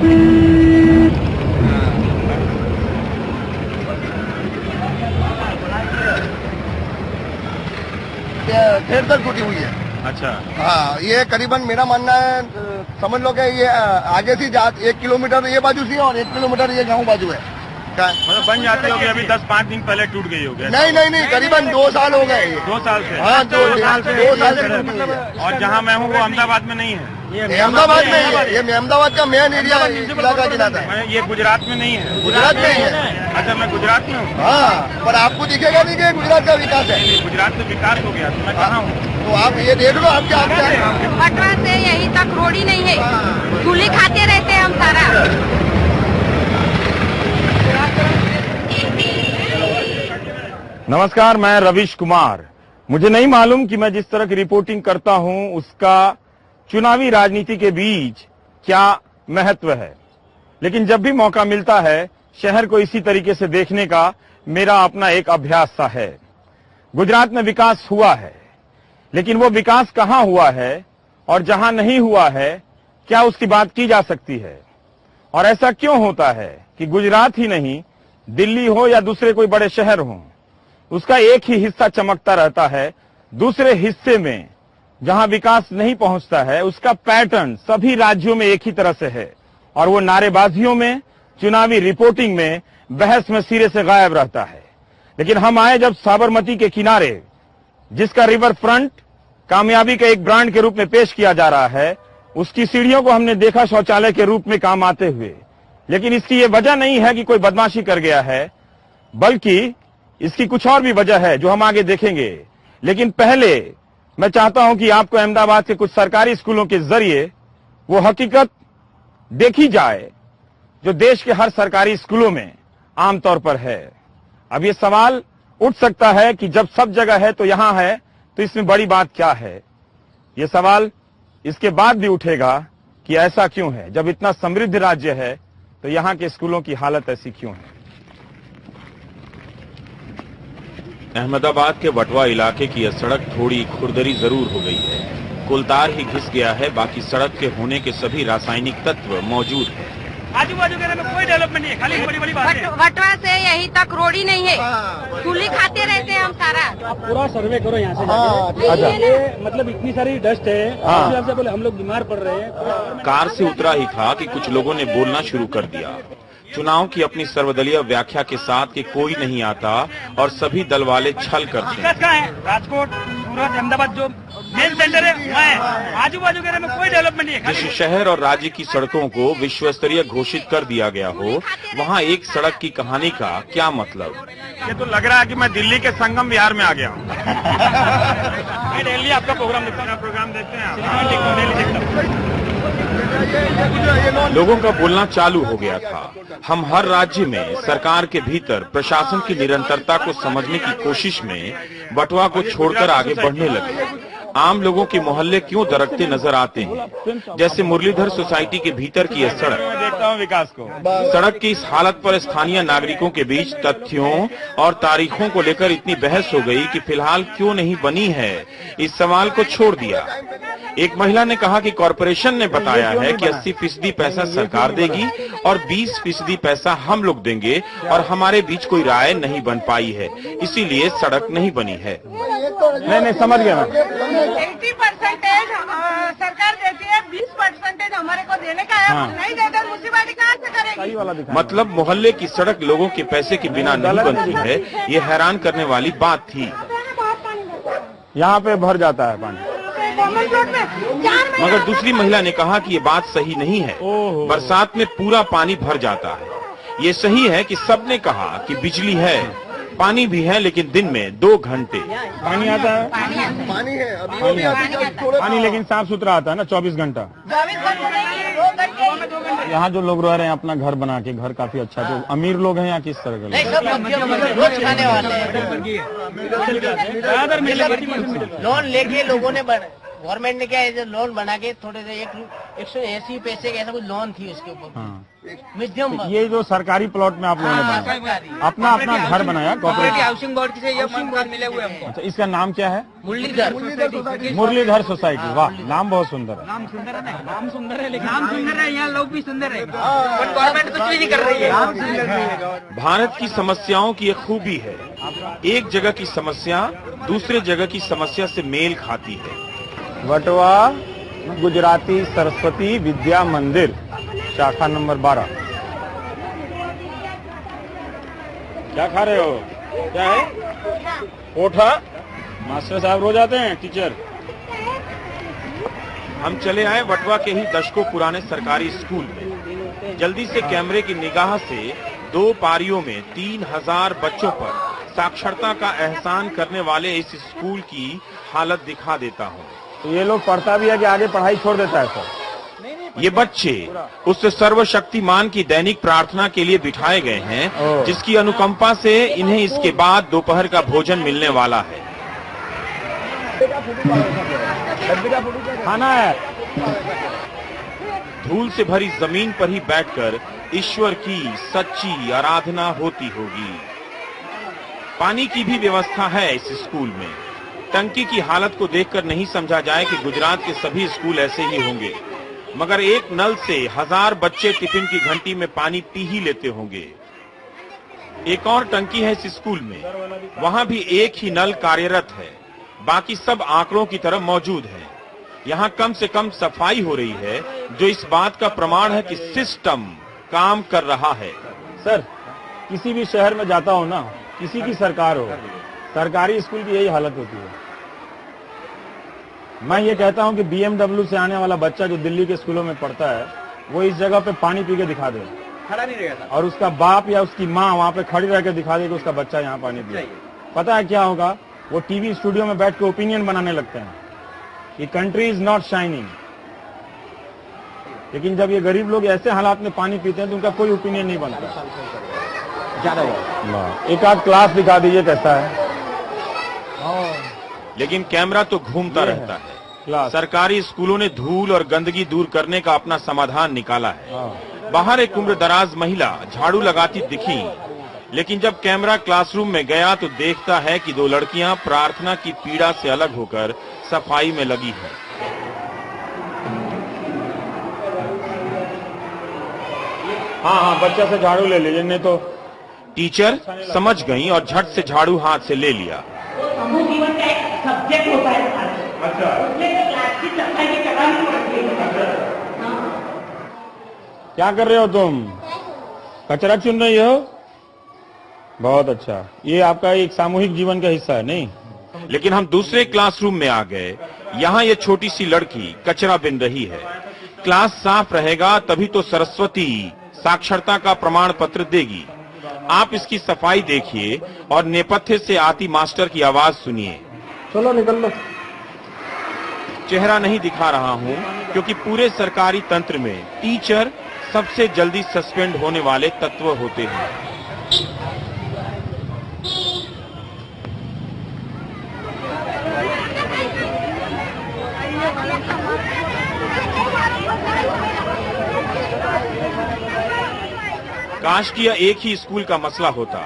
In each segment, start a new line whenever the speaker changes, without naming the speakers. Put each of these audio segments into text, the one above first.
ठेर तक टूटी हुई है।
अच्छा।
हाँ, ये करीबन मेरा मानना है, समझ लो कि ये आगे से 1 किलोमीटर ये बाजू से और 1 किलोमीटर ये गांव बाजू है।
मतलब बन जाती होगी, अभी 10-5 दिन पहले टूट गई होगी।
नहीं, करीबन 2 साल हो गए।
2 साल से?
हाँ, 2 साल से।
और जहाँ मैं हूँ वो अहमदाबाद में नहीं है?
अहमदाबाद में है, ये अहमदाबाद का मेन एरिया इलाका गिनाता है।
ये गुजरात में नहीं है?
गुजरात में ही है।
अच्छा, मैं गुजरात में हूँ।
हाँ, पर आपको दिखेगा नहीं कि गुजरात का विकास है।
गुजरात में विकास हो गया तो मैं कहाँ हूँ?
तो आप ये देख लो, आपके
पटवा से यही तक रोड ही नहीं है, धूली खाते रहते हैं हम सारा।
नमस्कार, मैं रविश कुमार। मुझे नहीं मालूम कि मैं जिस तरह की रिपोर्टिंग करता हूं उसका चुनावी राजनीति के बीच क्या महत्व है, लेकिन जब भी मौका मिलता है शहर को इसी तरीके से देखने का मेरा अपना एक अभ्यास सा है। गुजरात में विकास हुआ है, लेकिन वो विकास कहां हुआ है और जहां नहीं हुआ है क्या उसकी बात की जा सकती है? और ऐसा क्यों होता है कि गुजरात ही नहीं, दिल्ली हो या दूसरे कोई बड़े शहर हो, उसका एक ही हिस्सा चमकता रहता है, दूसरे हिस्से में जहां विकास नहीं पहुंचता है उसका पैटर्न सभी राज्यों में एक ही तरह से है, और वो नारेबाजियों में, चुनावी रिपोर्टिंग में, बहस में सिरे से गायब रहता है। लेकिन हम आए जब साबरमती के किनारे, जिसका रिवर फ्रंट कामयाबी का एक ब्रांड के रूप में पेश किया जा रहा है, उसकी सीढ़ियों को हमने देखा शौचालय के रूप में काम आते हुए। लेकिन इसकी ये वजह नहीं है कि कोई बदमाशी कर गया है, बल्कि इसकी कुछ और भी वजह है जो हम आगे देखेंगे। लेकिन पहले मैं चाहता हूं कि आपको अहमदाबाद के कुछ सरकारी स्कूलों के जरिए वो हकीकत देखी जाए जो देश के हर सरकारी स्कूलों में आमतौर पर है। अब ये सवाल उठ सकता है कि जब सब जगह है तो यहां है तो इसमें बड़ी बात क्या है? ये सवाल इसके बाद भी उठेगा कि ऐसा क्यों है, जब इतना समृद्ध राज्य है तो यहां के स्कूलों की हालत ऐसी क्यों है?
अहमदाबाद के वटवा इलाके की यह सड़क थोड़ी खुरदरी जरूर हो गई है। कोलतार ही घिस गया है, बाकी सड़क के होने के सभी रासायनिक तत्व मौजूद हैं।
आजू बाजू के में कोई डेवलपमेंट नहीं है, खाली बड़ी बात है।
वटवा से यही तक रोड ही नहीं है, धूली खाते रहते हैं हम सारा।
आप पूरा सर्वे करो यहाँ से
अच्छा।
ये मतलब इतनी सारी डस्ट है, से बोले हम लोग बीमार पड़ रहे हैं।
कार से उतरा ही था कि कुछ लोगों ने बोलना शुरू कर दिया। चुनाव की अपनी सर्वदलीय व्याख्या के साथ कि कोई नहीं आता और सभी दल वाले छल करते हैं।
राजकोट, सूरत, अहमदाबाद जो मेन सेंटर है, आजू बाजू के में कोई डेवलपमेंट नहीं है।
जिस शहर और राज्य की सड़कों को विश्व स्तरीय घोषित कर दिया गया हो, वहाँ एक सड़क की कहानी का क्या मतलब?
ये तो लग रहा है कि मैं दिल्ली के संगम विहार में आ गया हूँ।
मैं दिल्ली आपका प्रोग्राम देखता हूँ।
प्रोग्राम देखते हैं?
लोगों का बोलना चालू हो गया था। हम हर राज्य में सरकार के भीतर प्रशासन की निरंतरता को समझने की कोशिश में वटवा को छोड़कर आगे बढ़ने लगे। आम लोगों के मोहल्ले क्यों दरकते नजर आते हैं, जैसे मुरलीधर सोसाइटी के भीतर की यह सड़क।
देखता हूँ विकास को।
सड़क की इस हालत पर स्थानीय नागरिकों के बीच तथ्यों और तारीखों को लेकर इतनी बहस हो गई कि फिलहाल क्यों नहीं बनी है, इस सवाल को छोड़ दिया। एक महिला ने कहा कि कॉरपोरेशन ने बताया है कि 80% पैसा सरकार देगी और 20% पैसा हम लोग देंगे, और हमारे बीच कोई राय नहीं बन पाई है, इसीलिए सड़क नहीं बनी है।
नहीं समझ गया मैं।
80% सरकार देती है, 20% हमारे को देने का है। नहीं देते म्युनिसिपैलिटी कहाँ से करेगी?
मतलब मोहल्ले की सड़क लोगों के पैसे के बिना नहीं बनती है, ये हैरान करने वाली बात थी।
यहाँ पे भर जाता है पानी।
मगर दूसरी महिला ने कहा कि ये बात सही नहीं है, बरसात में पूरा पानी भर जाता है। ये सही है कि सबने कहा कि बिजली है, पानी भी है, लेकिन दिन में 2 घंटे
पानी आता है।
पानी है अभी
पानी लेकिन साफ सुथरा आता है ना, 24 घंटा। यहाँ जो लोग रह रहे हैं अपना घर बना के, घर काफी अच्छा, जो अमीर लोग हैं यहाँ किस तरह के
रोज खाने वाले लोन लेके लोगों ने गवर्नमेंट ने क्या है लोन बना के थोड़े से 180 पैसे का ऐसा कुछ लोन थी उसके ऊपर।
हाँ।
मीडियम
ये जो सरकारी प्लॉट में आप लोगों ने बनाया, अपना अपना घर बनाया, कोऑपरेटिव
हाउसिंग बोर्ड से ये मकान मिले हुए हमको।
अच्छा, इसका नाम क्या है?
मुरलीधर
सोसाइटी। वाह, नाम बहुत सुंदर है।
नाम सुंदर है ना, नाम सुंदर है, लेकिन नाम सुंदर है, यहाँ लोग भी सुंदर है, गवर्नमेंट कुछ भी नहीं कर रही है।
भारत की समस्याओं की एक खूबी है, एक जगह की समस्या दूसरे जगह की समस्या से मेल खाती है।
वटवा गुजराती सरस्वती विद्या मंदिर, शाखा नंबर 12। क्या खा रहे हो? क्या है? पोठा? मास्टर साहब रोज आते हैं, टीचर।
हम चले आए वटवा के ही दशकों पुराने सरकारी स्कूल में। जल्दी से कैमरे की निगाह से 2 पारियों में 3000 बच्चों पर साक्षरता का एहसान करने वाले इस स्कूल की हालत दिखा देता हूँ।
तो ये लोग पढ़ता भी है कि आगे पढ़ाई छोड़ देता है सर?
ये बच्चे उस सर्वशक्तिमान की दैनिक प्रार्थना के लिए बिठाए गए हैं, जिसकी अनुकंपा से इन्हें इसके बाद दोपहर का भोजन मिलने वाला है।
खाना है।
धूल से भरी जमीन पर ही बैठकर ईश्वर की सच्ची आराधना होती होगी। पानी की भी व्यवस्था है इस स्कूल में। टंकी की हालत को देखकर नहीं समझा जाए कि गुजरात के सभी स्कूल ऐसे ही होंगे, मगर एक नल से 1000 बच्चे टिफिन की घंटी में पानी पी ही लेते होंगे। एक और टंकी है इस स्कूल में, वहां भी एक ही नल कार्यरत है, बाकी सब आंकड़ों की तरह मौजूद है। यहाँ कम से कम सफाई हो रही है, जो इस बात का प्रमाण है कि सिस्टम काम कर रहा है।
सर, किसी भी शहर में जाता हो ना, किसी की सरकार हो, सरकारी स्कूल की यही हालत होती है। मैं ये कहता हूं कि BMW से आने वाला बच्चा जो दिल्ली के स्कूलों में पढ़ता है, वो इस जगह पे पानी पी के दिखा दे,
खड़ा नहीं रहेगा,
और उसका बाप या उसकी माँ वहां पे खड़ी रह के दिखा दे कि उसका बच्चा यहाँ पानी पिए। पता है क्या होगा? वो टीवी स्टूडियो में बैठ के ओपिनियन बनाने लगते हैं कि कंट्री इज नॉट शाइनिंग। लेकिन जब ये गरीब लोग ऐसे हालात में पानी पीते हैं तो उनका कोई ओपिनियन नहीं बनता। एक आध क्लास दिखा दीजिए कैसा है।
लेकिन कैमरा तो घूमता रहता है। सरकारी स्कूलों ने धूल और गंदगी दूर करने का अपना समाधान निकाला है। बाहर एक उम्रदराज महिला झाड़ू लगाती दिखी, लेकिन जब कैमरा क्लासरूम में गया तो देखता है कि 2 लड़कियां प्रार्थना की पीड़ा से अलग होकर सफाई में लगी है।
हाँ, बच्चा से झाड़ू ले लीजिए, नहीं तो।
टीचर समझ गई और झट से झाड़ू हाथ से ले लिया।
जीवन का एक सब्जेक्ट होता है,
अच्छा,
उसमें क्लास की सफाई की करानी पड़ती है।
क्या कर रहे हो तुम? कचरा चुन रही हो? बहुत अच्छा। ये आपका एक सामूहिक जीवन का हिस्सा है, नहीं?
लेकिन हम दूसरे क्लासरूम में आ गए। यहाँ ये छोटी सी लड़की कचरा बिन रही है। क्लास साफ रहेगा तभी तो सरस्वती साक्षरता का प्रमाण पत्र देगी। आप इसकी सफाई देखिए और नेपथ्य से आती मास्टर की आवाज सुनिए।
चलो निकल लो।
चेहरा नहीं दिखा रहा हूँ क्योंकि पूरे सरकारी तंत्र में टीचर सबसे जल्दी सस्पेंड होने वाले तत्व होते हैं। काश कि यह एक ही स्कूल का मसला होता।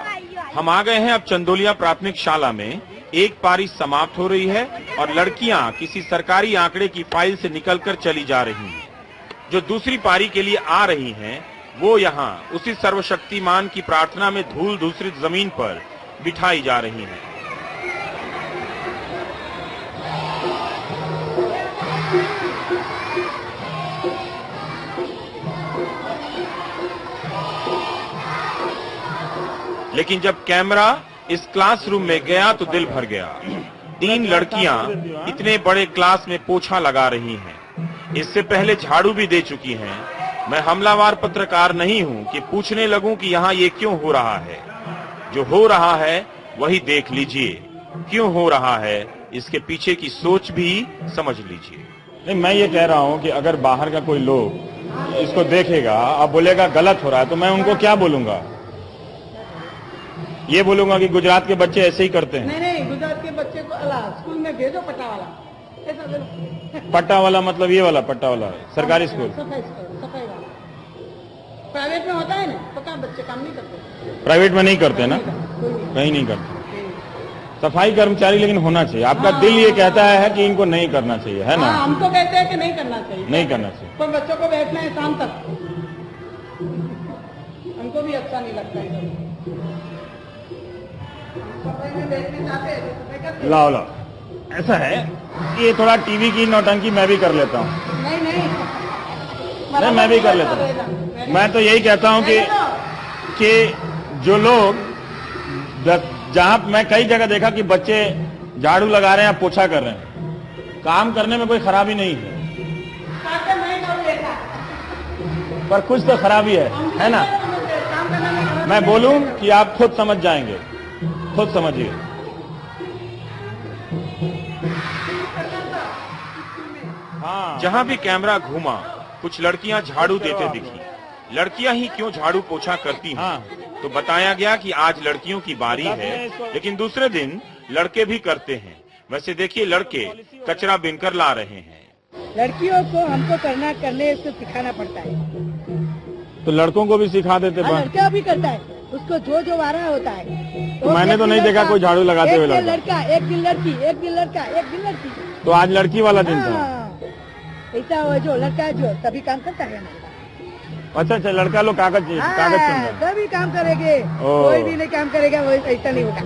हम आ गए हैं अब चंदोलिया प्राथमिक शाला में। एक पारी समाप्त हो रही है और लड़कियां किसी सरकारी आंकड़े की फाइल से निकलकर चली जा रही हैं। जो दूसरी पारी के लिए आ रही हैं, वो यहाँ उसी सर्वशक्तिमान की प्रार्थना में धूल दूसरी जमीन पर बिठाई जा रही हैं। लेकिन जब कैमरा इस क्लासरूम में गया तो दिल भर गया। 3 लड़कियां इतने बड़े क्लास में पोछा लगा रही हैं। इससे पहले झाड़ू भी दे चुकी हैं। मैं हमलावर पत्रकार नहीं हूं कि पूछने लगूं कि यहाँ ये क्यों हो रहा है। जो हो रहा है वही देख लीजिए। क्यों हो रहा है इसके पीछे की सोच भी समझ लीजिए।
नहीं, मैं ये कह रहा हूँ कि अगर बाहर का कोई लोग इसको देखेगा और बोलेगा गलत हो रहा है, तो मैं उनको क्या बोलूंगा? ये बोलूंगा कि गुजरात के बच्चे ऐसे ही करते हैं।
नहीं, गुजरात के बच्चे को स्कूल में भेजो पटा वाला। ऐसा दे लो।
पट्टा वाला मतलब ये वाला पट्टा वाला सरकारी स्कूल।
सफाई वाला प्राइवेट में होता है ना, तो काम बच्चे काम नहीं करते।
प्राइवेट में नहीं करते ना, कहीं नहीं करते। सफाई कर्मचारी लेकिन होना चाहिए। आपका दिल ये कहता है कि इनको नहीं करना चाहिए, है ना?
हम तो कहते हैं कि नहीं करना चाहिए,
नहीं करना चाहिए।
पर बच्चों को बैठना है शाम तक, हमको भी अच्छा नहीं लगता है। सफाई में बैठने जाते हैं तो सफाई करते हैं।
लाओ लाओ, ऐसा है ये थोड़ा टीवी की नौटंकी मैं भी कर लेता हूँ।
नहीं
नहीं, मैं भी कर लेता हूँ। मैं तो यही कहता हूँ कि जो लोग जहाँ मैं कई जगह देखा कि बच्चे झाड़ू लगा रहे हैं या पोछा कर रहे हैं, काम करने में कोई खराबी नहीं है, पर कुछ तो खराबी है ना? मैं बोलूं कि आप खुद समझ जाएंगे, खुद समझिए। हाँ,
जहां भी कैमरा घूमा कुछ लड़कियां झाड़ू देते दिखी। लड़कियां ही क्यों झाड़ू पोछा करती हैं?
हाँ।
तो बताया गया कि आज लड़कियों की बारी है, लेकिन दूसरे दिन लड़के भी करते हैं। वैसे देखिए, लड़के कचरा बिनकर ला रहे हैं।
लड़कियों को हमको करने से सिखाना पड़ता है,
तो लड़कों को भी सिखा देते बा।
लड़का भी करता है, उसको जो आ रहा होता है।
तो मैंने तो नहीं देखा कोई झाड़ू लगाते हुए
लड़का, एक दिन लड़की, एक दिन लड़का, एक दिन लड़की।
तो आज लड़की वाला दिन था।
ऐसा हो जो लड़का जो तभी काम करता है।
अच्छा, लड़का लोग कागज चुनता है,
तभी काम करेंगे, कोई भी नहीं काम करेगा, वो ऐसा नहीं होगा।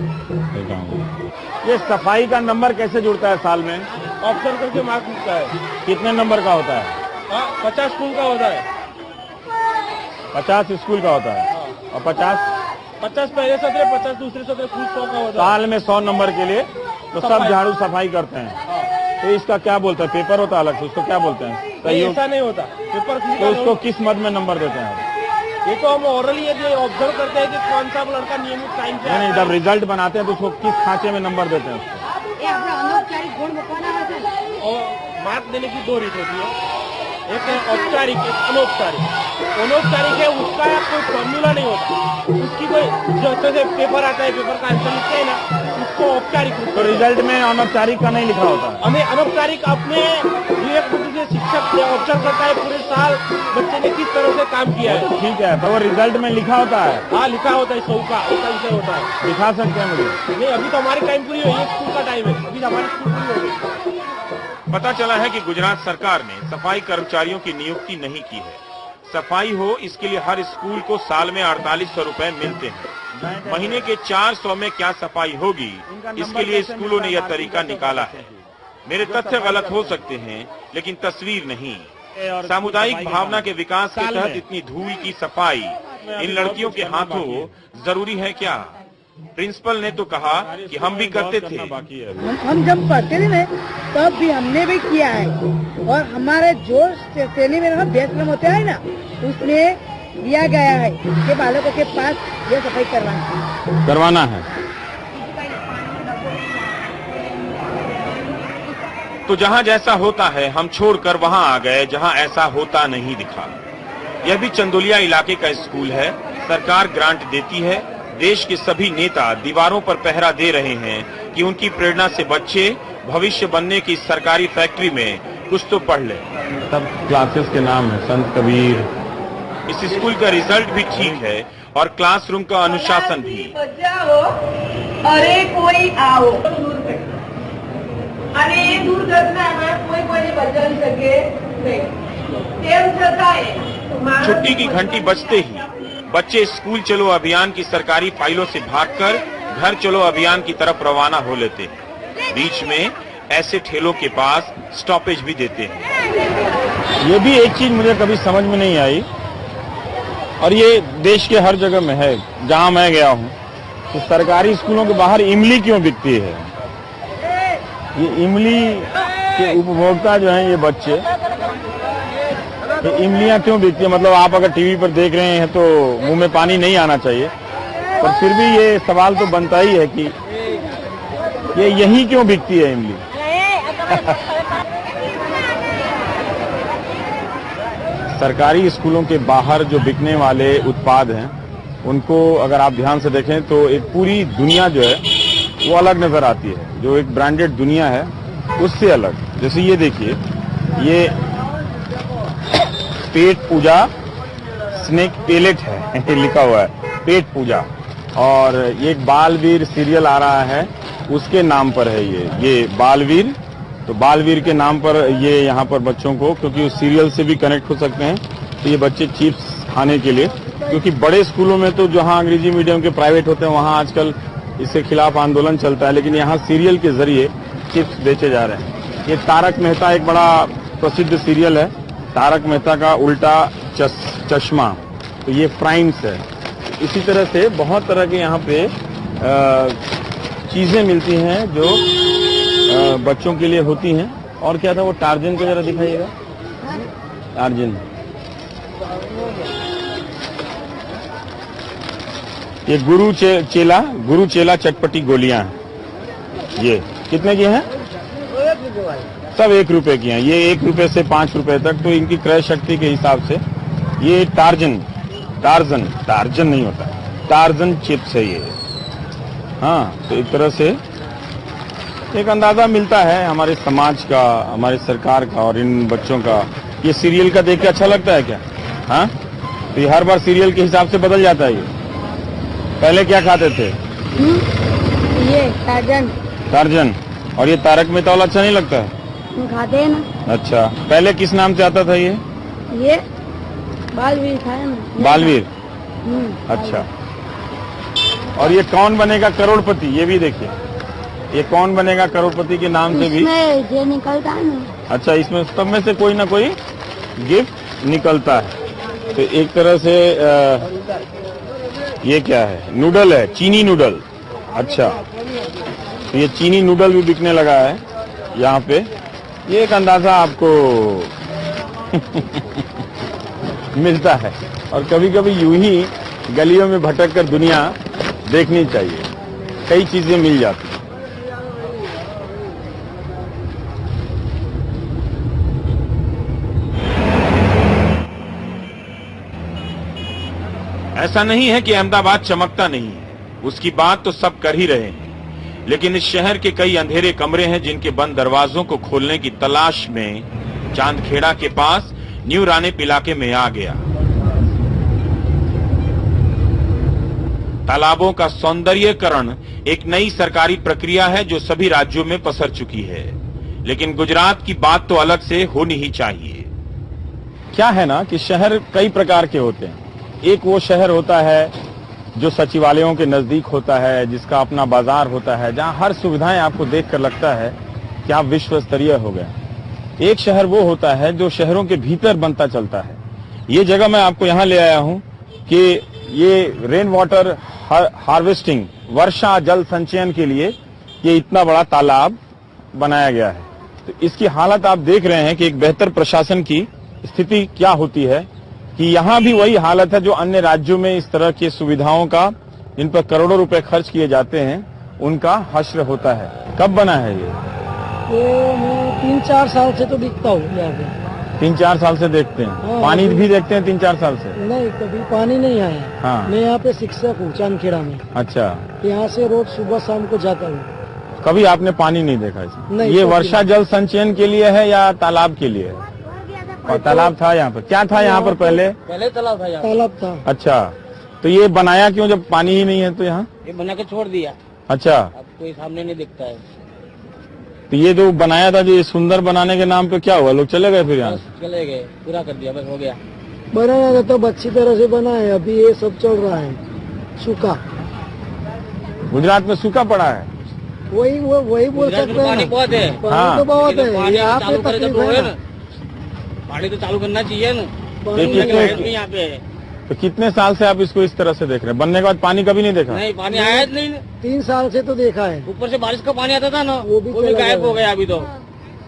ये सफाई का नंबर कैसे जुड़ता है साल में? ऑप्शन करके मार्क मिलता है। कितने नंबर का होता है?
50 स्कूल का होता है।
50 स्कूल का होता है और
50 पहले सत्र, 50 दूसरे सत्र, कुल 100 का होता है।
साल में 100 नंबर के लिए तो सब झाड़ू सफाई करते हैं। तो इसका क्या बोलते हैं? पेपर होता है अलग से, उसको क्या बोलते हैं?
ऐसा नहीं होता पेपर।
तो उसको किस मद में नंबर देते हैं?
ये तो हम ओरली ये ऑब्जर्व करते हैं कि कौन सा लड़का नियमित टाइम पे।
नहीं, जब रिजल्ट बनाते हैं तो उसको किस खांचे में नंबर देते हैं?
और मार्क देने की 2 रीत होती है, एक है औपचारिक, एक अनौपचारिक। अनौपचारिक है उसका कोई फॉर्मूला नहीं होता, उसकी कोई जैसे से पेपर आता है, पेपर का आंसर लिखते हैं ना, उसको औपचारिक।
तो रिजल्ट में अनौपचारिक का नहीं लिखा होता?
हमें अनौपचारिक अपने से शिक्षक ऑब्जर्व करता है पूरे साल बच्चे ने किस तरह से काम किया है।
ठीक है, तो वो रिजल्ट में लिखा होता है?
हाँ, लिखा होता है, 100 का विषय होता है।
दिखा सकते हैं मुझे?
नहीं, अभी तो हमारी टाइम पूरी हुई है, स्कूल का टाइम है, अभी हमारी स्कूल पूरी होगी।
पता चला है कि गुजरात सरकार ने सफाई कर्मचारियों की नियुक्ति नहीं की है। सफाई हो इसके लिए हर स्कूल को साल में 4800 रुपए मिलते हैं। महीने के 400 में क्या सफाई होगी, इसके लिए स्कूलों ने यह तरीका निकाला है। मेरे तथ्य गलत हो सकते हैं, लेकिन तस्वीर नहीं। सामुदायिक भावना के विकास के तहत इतनी धूल की सफाई इन लड़कियों के हाथों जरूरी है क्या? प्रिंसिपल ने तो कहा कि हम भी करते थे।
हम जब पढ़ते थे ना तब भी हमने भी किया है, और हमारे जो श्रेणी में अभ्यासक्रम होते हैं ना, उसमें दिया गया है कि बालकों के पास ये सफाई करवाना है।
तो जहां जैसा होता है हम छोड़कर वहां आ गए जहां ऐसा होता नहीं दिखा। यह भी चंदोलिया इलाके का स्कूल है। सरकार ग्रांट देती है। देश के सभी नेता दीवारों पर पहरा दे रहे हैं कि उनकी प्रेरणा से बच्चे भविष्य बनने की सरकारी फैक्ट्री में कुछ तो पढ़ ले।
सब क्लासेस के नाम है, संत कबीर।
इस स्कूल का रिजल्ट भी ठीक है और क्लासरूम का अनुशासन भी।
अरे कोई आओ, અને એ દુર્ઘટનામાં કોઈ કોઈને બચાવી શકે નહીં, તેમ છતાંય
छुट्टी की घंटी बजते ही बच्चे स्कूल चलो अभियान की सरकारी फाइलों से भागकर घर चलो अभियान की तरफ रवाना हो लेते हैं। बीच में ऐसे ठेलों के पास स्टॉपेज भी देते हैं।
ये भी एक चीज मुझे कभी समझ में नहीं आई, और ये देश के हर जगह में है जहां मैं गया हूं, कि सरकारी स्कूलों के बाहर इमली क्यों बिकती है। ये इमली के उपभोक्ता जो हैं, ये बच्चे, ये इमलियां क्यों बिकती है? मतलब आप अगर टीवी पर देख रहे हैं तो मुंह में पानी नहीं आना चाहिए, पर फिर भी ये सवाल तो बनता ही है कि ये यहीं क्यों बिकती है इमली। सरकारी स्कूलों के बाहर जो बिकने वाले उत्पाद हैं, उनको अगर आप ध्यान से देखें तो एक पूरी दुनिया जो है वो अलग नजर आती है। जो एक ब्रांडेड दुनिया है उससे अलग। जैसे ये देखिए, ये पेट पूजा स्नेक पेलेट है लिखा हुआ है, पेट पूजा। और ये एक बालवीर सीरियल आ रहा है, उसके नाम पर है ये बालवीर। तो बालवीर के नाम पर ये यहाँ पर बच्चों को, क्योंकि उस सीरियल से भी कनेक्ट हो सकते हैं, तो ये बच्चे चिप्स खाने के लिए, क्योंकि बड़े स्कूलों में तो जहाँ अंग्रेजी मीडियम के प्राइवेट होते हैं वहाँ आजकल इसके खिलाफ आंदोलन चलता है, लेकिन यहाँ सीरियल के जरिए चिप्स बेचे जा रहे हैं। ये तारक मेहता एक बड़ा प्रसिद्ध सीरियल है, तारक मेहता का उल्टा चश्मा, तो ये प्राइम्स है। इसी तरह से बहुत तरह के यहाँ पे चीजें मिलती हैं जो बच्चों के लिए होती हैं। और क्या था वो टार्जन को जरा दिखाइएगा, टार्जन। ये गुरु चेला चटपटी गोलियां हैं। ये कितने की हैं? सब 1 रुपए की हैं। ये 1 रुपए से 5 रुपए तक, तो इनकी क्रय शक्ति के हिसाब से ये टार्जन नहीं होता, टार्जन चिप्स है ये। हाँ, तो एक तरह से एक अंदाजा मिलता है हमारे समाज का, हमारे सरकार का और इन बच्चों का। ये सीरियल का देख के अच्छा लगता है क्या? हाँ, तो ये हर बार सीरियल के हिसाब से बदल जाता है। ये पहले क्या खाते थे?
ये
टार्जन। और ये तारक मेहता वाला अच्छा नहीं लगता है?
खाते हैं ना।
अच्छा, पहले किस नाम से आता था ये
बालवीर खाया ना।
बालवीर। अच्छा, और ये कौन बनेगा करोड़पति, ये भी देखिए, ये कौन बनेगा करोड़पति के नाम से भी
ये निकलता है ना।
अच्छा, इसमें सब में से कोई ना कोई गिफ्ट निकलता है। तो एक तरह से ये क्या है? नूडल है, चीनी नूडल। अच्छा, तो ये चीनी नूडल भी बिकने लगा है यहाँ पे। ये एक अंदाजा आपको मिलता है। और कभी कभी यूं ही गलियों में भटक कर दुनिया देखनी चाहिए, कई चीजें मिल जाती हैं।
ऐसा नहीं है कि अहमदाबाद चमकता नहीं है, उसकी बात तो सब कर ही रहे हैं। लेकिन इस शहर के कई अंधेरे कमरे हैं जिनके बंद दरवाजों को खोलने की तलाश में चांदखेड़ा के पास न्यू रानीप इलाके में आ गया। तालाबों का सौंदर्यीकरण एक नई सरकारी प्रक्रिया है जो सभी राज्यों में पसर चुकी है, लेकिन गुजरात की बात तो अलग से होनी ही चाहिए।
क्या है ना कि शहर कई प्रकार के होते हैं। एक वो शहर होता है जो सचिवालयों के नजदीक होता है, जिसका अपना बाजार होता है, जहां हर सुविधाएं आपको देखकर लगता है कि आप विश्व स्तरीय हो गए। एक शहर वो होता है जो शहरों के भीतर बनता चलता है। ये जगह मैं आपको यहां ले आया हूं कि ये रेन वाटर हार्वेस्टिंग, वर्षा जल संचयन के लिए ये इतना बड़ा तालाब बनाया गया है। तो इसकी हालत आप देख रहे हैं कि एक बेहतर प्रशासन की स्थिति क्या होती है, कि यहाँ भी वही हालत है जो अन्य राज्यों में इस तरह की सुविधाओं का, जिन पर करोड़ों रुपए खर्च किए जाते हैं, उनका हश्र होता है। कब बना है ये?
मैं 3-4 साल से तो दिखता हूँ यहाँ पे।
3-4 साल से देखते हैं?
हाँ,
पानी भी देखते हैं 3-4 साल से?
नहीं, कभी पानी नहीं आया।
हाँ।
मैं यहाँ पे शिक्षक हूँ चांदखेड़ा में।
अच्छा,
यहाँ से रोज सुबह शाम को जाता हूँ।
कभी आपने पानी नहीं देखा इसमें?
नहीं,
ये वर्षा जल संचयन के लिए है या तालाब के लिए है? और तालाब था यहाँ पर? क्या था यहाँ पर पहले?
पहले तालाब था यहाँ।
तालाब था।
अच्छा, तो ये बनाया क्यों जब पानी ही नहीं है तो यहाँ?
ये बना के छोड़ दिया,
अच्छा,
अब कोई सामने नहीं दिखता है।
तो ये जो बनाया था, जो ये सुंदर बनाने के नाम पे क्या हुआ? लोग चले गए फिर यहाँ?
बस चले गए, पूरा कर दिया, बस हो गया।
बनाया था तब अच्छी तरह से बना है, अभी ये सब चल रहा है सूखा।
गुजरात में सूखा पड़ा है?
वही बोल सकते हैं
पानी
ना।
बहुत है,
पानी तो बहुत है,
पानी
यहाँ पे
चालू करे
तकलीफ
तो
है
है
ना।
ना, पानी तो चालू करना चाहिए ना।
पानी
देखिए,
नहीं
लाइट
है।
भी यहाँ पे है।
तो कितने साल से आप इसको इस तरह से देख रहे हैं? बनने के बाद पानी कभी नहीं देखा?
नहीं, पानी आया ही नहीं।
3 साल से तो देखा है।
ऊपर से बारिश का पानी आता था ना,
वो भी चला
गायब
गया।
हो गया अभी तो।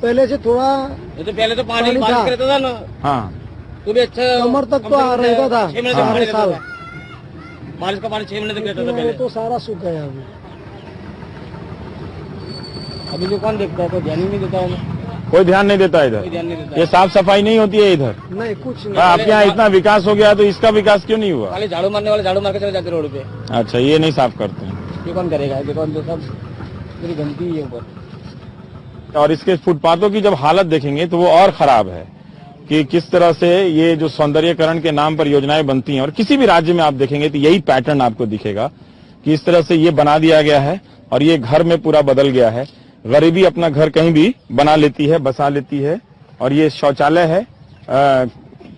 पहले से थोड़ा
नहीं तो पहले तो पानी
पानी
बारिश
था।
करता था ना,
हाँ,
तो भी अच्छा
कमर तक तो आ रहता था।
6 महीने तक
सारे
पानी रहता
साल।
था। बारिश का पानी 6 महीने तक रहता था
वो
पहले।
तो सारा सूख गया अभी।
अभी जो कौन देखता है, कोई ध्यान ही नहीं देता है,
कोई ध्यान नहीं देता
कोई
इधर।
ध्यान नहीं देता
ये
है।
साफ सफाई नहीं होती है इधर?
नहीं, कुछ नहीं।
आपके यहाँ इतना विकास हो गया तो इसका विकास क्यों नहीं हुआ?
खाली झाड़ू मारने वाले झाड़ू मार के चले जाते रोड पे।
अच्छा, ये नहीं साफ करते हैं।
ये कौन करेगा? ये कौन, तो सब पूरी गंदगी है ऊपर।
और इसके फुटपाथों की जब हालत देखेंगे तो वो और खराब है कि किस तरह से ये जो सौंदर्यीकरण के नाम पर योजनाएं बनती हैं, और किसी भी राज्य में आप देखेंगे तो यही पैटर्न आपको दिखेगा कि इस तरह से ये बना दिया गया है और ये घर में पूरा बदल गया है। गरीबी अपना घर कहीं भी बना लेती है, बसा लेती है। और ये शौचालय है,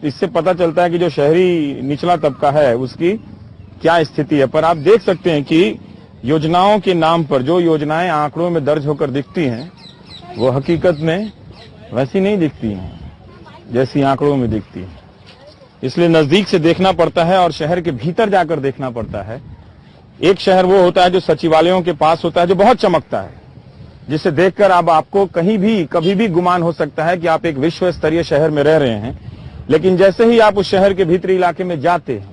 इससे पता चलता है कि जो शहरी निचला तबका है उसकी क्या स्थिति है। पर आप देख सकते हैं कि योजनाओं के नाम पर जो योजनाएं आंकड़ों में दर्ज होकर दिखती हैं वो हकीकत में वैसी नहीं दिखती हैं जैसी आंकड़ों में दिखती है। इसलिए नजदीक से देखना पड़ता है और शहर के भीतर जाकर देखना पड़ता है। एक शहर वो होता है जो सचिवालयों के पास होता है, जो बहुत चमकता है, जिसे देखकर अब आपको कहीं भी कभी भी गुमान हो सकता है कि आप एक विश्व स्तरीय शहर में रह रहे हैं। लेकिन जैसे ही आप उस शहर के भीतरी इलाके में जाते हैं,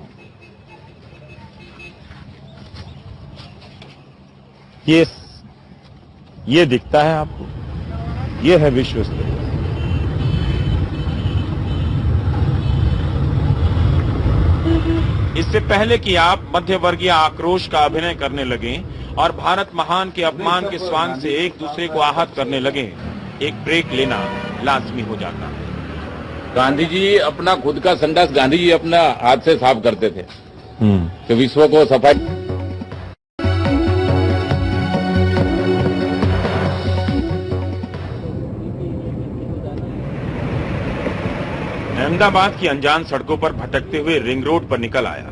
ये दिखता है आपको, ये है विश्व स्तरीय।
इससे पहले कि आप मध्यवर्गीय आक्रोश का अभिनय करने लगें और भारत महान के अपमान के स्वांग से एक दूसरे को आहत करने लगें, एक ब्रेक लेना लाजमी हो जाता है।
गांधी जी अपना खुद का संडास गांधी जी अपना हाथ से साफ करते थे तो विश्व को सफाई।
अहमदाबाद की अनजान सड़कों पर भटकते हुए रिंग रोड पर निकल आया।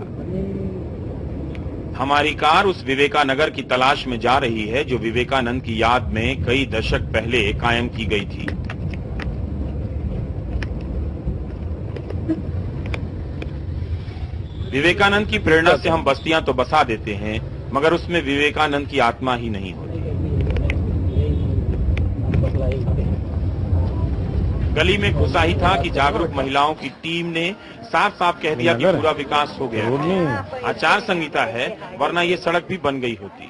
हमारी कार उस विवेकानगर की तलाश में जा रही है जो विवेकानंद की याद में कई दशक पहले कायम की गई थी। विवेकानंद की प्रेरणा से हम बस्तियां तो बसा देते हैं, मगर उसमें विवेकानंद की आत्मा ही नहीं होती। गली में घुसा ही था कि जागरूक महिलाओं की टीम ने साफ साफ कह दिया कि पूरा विकास हो गया। आचार संहिता है, वरना ये सड़क भी बन गई होती।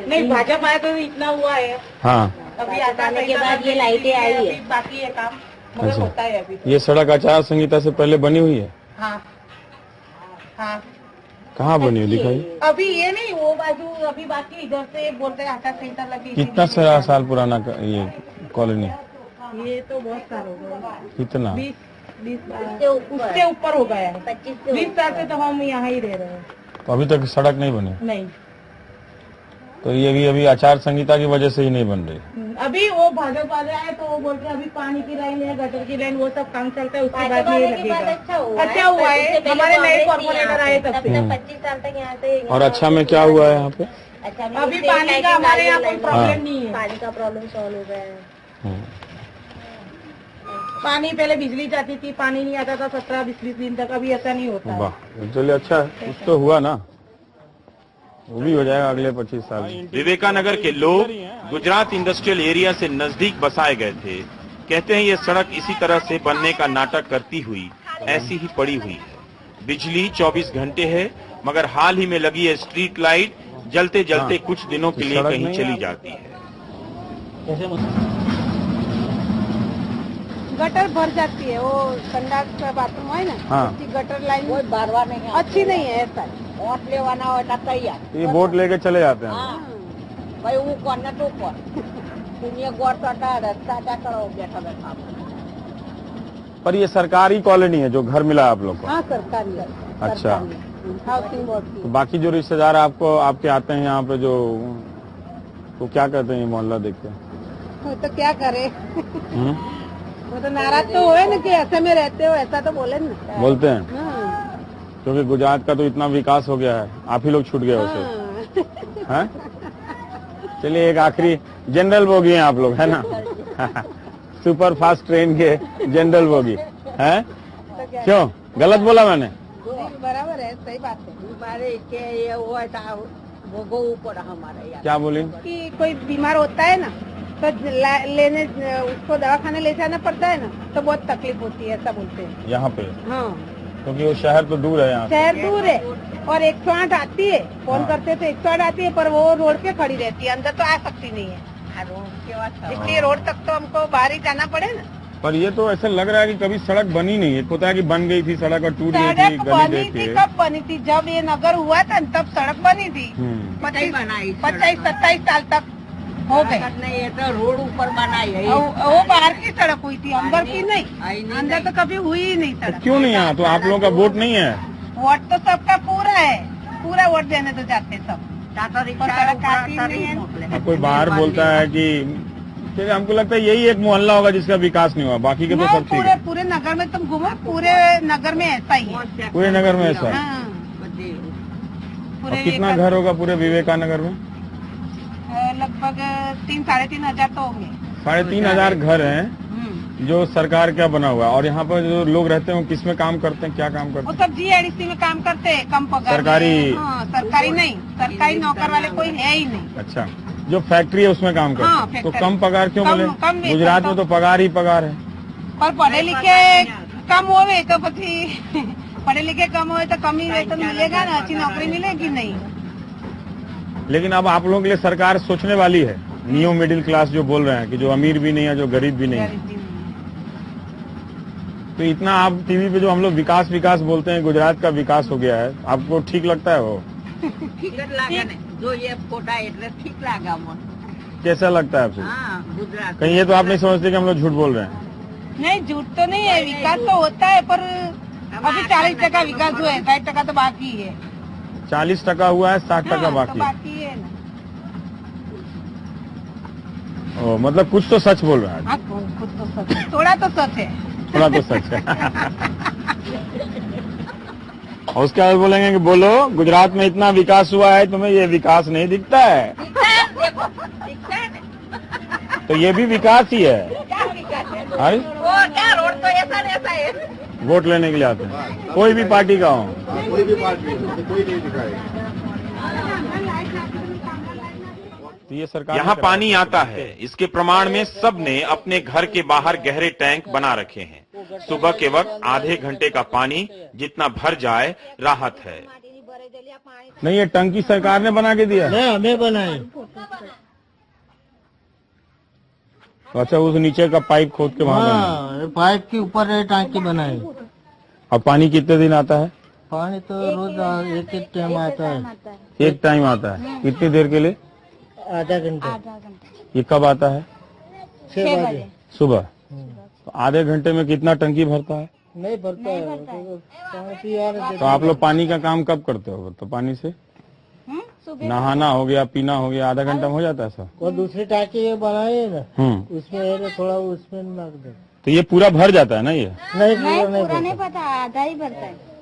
नहीं, भाजपा आया तो इतना हुआ है।
हाँ,
अभी आने के बाद ये लाइटें आई है, बाकी है काम, मगर होता है अभी।
ये सड़क आचार संहिता से पहले बनी हुई है।
हाँ हाँ,
कहाँ बनी हुई दिखाई?
अभी ये नहीं, वो बाजू अभी बाकी, इधर से बोलते हैं आचार संहिता लगी।
कितना साल पुराना ये कॉलोनी?
ये तो बहुत साल हो गए।
कितना?
20 उससे ऊपर हो गया है। 20 साल से तो हम यहाँ ही रह रहे हैं।
तो अभी तक सड़क नहीं बनी?
नहीं।
तो ये भी अभी आचार संहिता की वजह से ही नहीं बन रही।
अभी वो भाजपा वाले आए तो वो बोलते हैं अभी पानी की लाइन है, गटर की लाइन, वो सब काम चलता है, उसके बाद नहीं लगेगा। अच्छा हुआ है, हमारे नए कॉर्पोरेटर आए तब से।
25 साल तक यहाँ से।
और अच्छा में क्या हुआ है यहाँ पे?
अभी पानी का हमारे यहाँ कोई प्रॉब्लम नहीं है।
पानी का प्रॉब्लम सॉल्व हो गया है।
पानी पहले बिजली जाती थी, पानी नहीं आता था 17-20 दिन तक, अभी ऐसा नहीं होता है।
वाह, चलिए अच्छा है, कुछ तो हुआ ना, वो भी हो जाएगा अगले 25 साल में।
विवेकानगर के लोग गुजरात इंडस्ट्रियल एरिया से नजदीक बसाए गए थे। कहते हैं ये सड़क इसी तरह से बनने का नाटक करती हुई ऐसी ही पड़ी हुई है। बिजली 24 घंटे है, मगर हाल ही में लगी है स्ट्रीट लाइट जलते जलते कुछ दिनों के लिए कहीं चली जाती है।
गटर भर जाती है, वो संडास का बाथरूम है ना,
हाँ।
उसकी गटर लाइन वो बार नहीं अच्छी नहीं है। ऐसा वोट लेवाना होता तैयार,
ये वोट लेके चले जाते हैं।
भाई वो करना तो दुनिया गोटा रास्ता क्या करो बैठा बैठा।
पर ये सरकारी कॉलोनी है जो घर मिला आप लोग को?
हाँ, सरकारी है।
अच्छा,
हाउसिंग बोर्ड की।
तो बाकी जो रिश्तेदार आपको आपके आते हैं यहाँ पे, जो तो क्या कहते हैं ये मोहल्ला देख के?
वो तो क्या करे, वो तो नाराज तो हुए ना कि ऐसे में रहते हो, ऐसा तो बोले ना।
बोलते हैं क्योंकि गुजरात का तो इतना विकास हो गया है, आप ही लोग छूट गए उसे। हैं? चलिए एक आखिरी, जनरल बोगी हैं आप लोग, है ना? सुपर फास्ट ट्रेन के जनरल बोगी हैं? क्यों गलत बोला मैंने?
बराबर है, सही बात है। हमारे ये वो ऊपर हमारे
क्या बोली?
कि कोई बीमार होता है ना तो लेने उसको दवाखाने ले जाना पड़ता है ना, तो बहुत तकलीफ होती है, ऐसा बोलते हैं
यहाँ पे।
हाँ,
क्योंकि वो शहर तो दूर है यहाँ से।
शहर दूर है और 108 आती है, फोन करते तो 108 आती है, पर वो रोड पे खड़ी रहती है, अंदर तो आ सकती नहीं है। इसलिए रोड तक तो हमको बाहर ही जाना पड़े ना।
पर ये तो ऐसा लग रहा है कि कभी सड़क बनी नहीं है। होता है कि बन गई थी सड़क और टूट गई थी,
सड़क
गली
बनी
देखी
थी,
है।
कब बनी थी? जब ये नगर हुआ था तब सड़क बनी थी। 25-27 साल तक हो गए।
नहीं, ये तो रोड ऊपर बनाई है।
वो बाहर की सड़क हुई थी, अंदर की नहीं। अंदर तो कभी हुई ही नहीं सड़क।
क्यों नहीं यहाँ? तो आप लोगों का वोट नहीं है?
वोट तो सबका पूरा है, पूरा वोट देने तो जाते सब।
टाटा रिक्शा
सड़क आती नहीं है।
कोई बाहर बोलता है कि फिर हमको लगता है यही एक मोहल्ला होगा जिसका विकास नहीं हुआ, बाकी के तो सब ठीक है।
पूरे नगर में तुम घूमो, पूरे नगर में ऐसा ही है।
पूरे नगर में ऐसा है?
हाँ।
और कितना घर होगा पूरे विवेकानगर में?
लगभग 3-3.5 तो होंगे।
3,500 घर हैं जो सरकार का बना हुआ है। और यहाँ पर जो लोग रहते हैं वो किस में काम करते हैं, क्या काम करते
वो
हैं?
सब GIDC में काम करते हैं, कम पगार।
सरकारी?
हाँ, सरकारी नहीं, सरकारी नौकर वाले कोई है ही नहीं।
अच्छा, जो फैक्ट्री है उसमें काम करते
हाँ,
हैं तो
फैक्ट्री।
कम पगार क्यों
कम-
मिले?
कम वेतन
गुजरात
तो-
में तो पगार ही पगार है।
पर पढ़े लिखे कम होवे तो પછી पढ़े लिखे कम होए तो कम ही वेतन मिलेगा ना, अच्छी नौकरी मिलेगी नहीं।
लेकिन अब आप लोगों के लिए सरकार सोचने वाली है, न्यू मिडिल क्लास जो बोल रहे हैं कि जो अमीर भी नहीं है जो गरीब भी नहीं है। तो इतना आप टीवी पे जो हम लोग विकास विकास बोलते हैं, गुजरात का विकास हो गया है, आपको ठीक लगता है वो?
ठीक लागे ने जो ये फोटा एड्रेस ठीक लागा मन।
कैसा लगता है आपसे?
हाँ, गुजरात
कहीं ये तो आप नहीं समझते कि हम लोग झूठ बोल रहे हैं?
नहीं, झूठ तो नहीं है, विकास तो होता है, पर अभी 40% विकास हुआ है, 60% तो बाकी है।
40% हुआ है, 60%
हाँ,
बाकी
तो
है।
बाकी है ना।
ओ, मतलब कुछ तो सच बोल रहा है।
हाँ, खुद तो सच है, थोड़ा तो सच है।
थोड़ा तो सच है। और उसके बाद बोलेंगे कि बोलो गुजरात में इतना विकास हुआ है, तुम्हें ये विकास नहीं दिखता है? तो ये भी विकास ही है। अरे
वो क्या रोड तो ऐसा ऐसा है।
वोट लेने के लिए आते हैं, कोई भी पार्टी का हो।
कोई भी पार्टी कोई नहीं दिखाएगा।
तो ये सरकार
यहाँ पानी आता है, इसके प्रमाण में सबने अपने घर के बाहर गहरे टैंक बना रखे हैं। सुबह के वक्त आधे घंटे का पानी जितना भर जाए राहत है।
नहीं, ये टंकी सरकार ने बना के दिया?
नहीं, हमें बनाए।
तो अच्छा, उस नीचे का पाइप खोद के वहाँ बनाया।
पाइप के ऊपर टांकी बनाई।
और पानी कितने दिन आता है?
पानी तो रोज एक टाइम आता है।
एक टाइम आता है। कितनी देर के लिए?
आधा घंटा।
ये कब आता है?
6 बजे
सुबह। तो आधे घंटे में कितना टंकी भरता है?
नहीं भरता है।
तो आप लोग पानी का काम कब करते हो? तो पानी से नहाना हो गया, पीना हो गया, आधा घंटा में हो जाता है सब?
और दूसरी टांकी ये बनाई है ना, उसमें है ना थोड़ा उसमें लग दे।
तो ये पूरा भर जाता है ना? ये
नहीं पूरा नहीं
पता, आधा ही भरता है।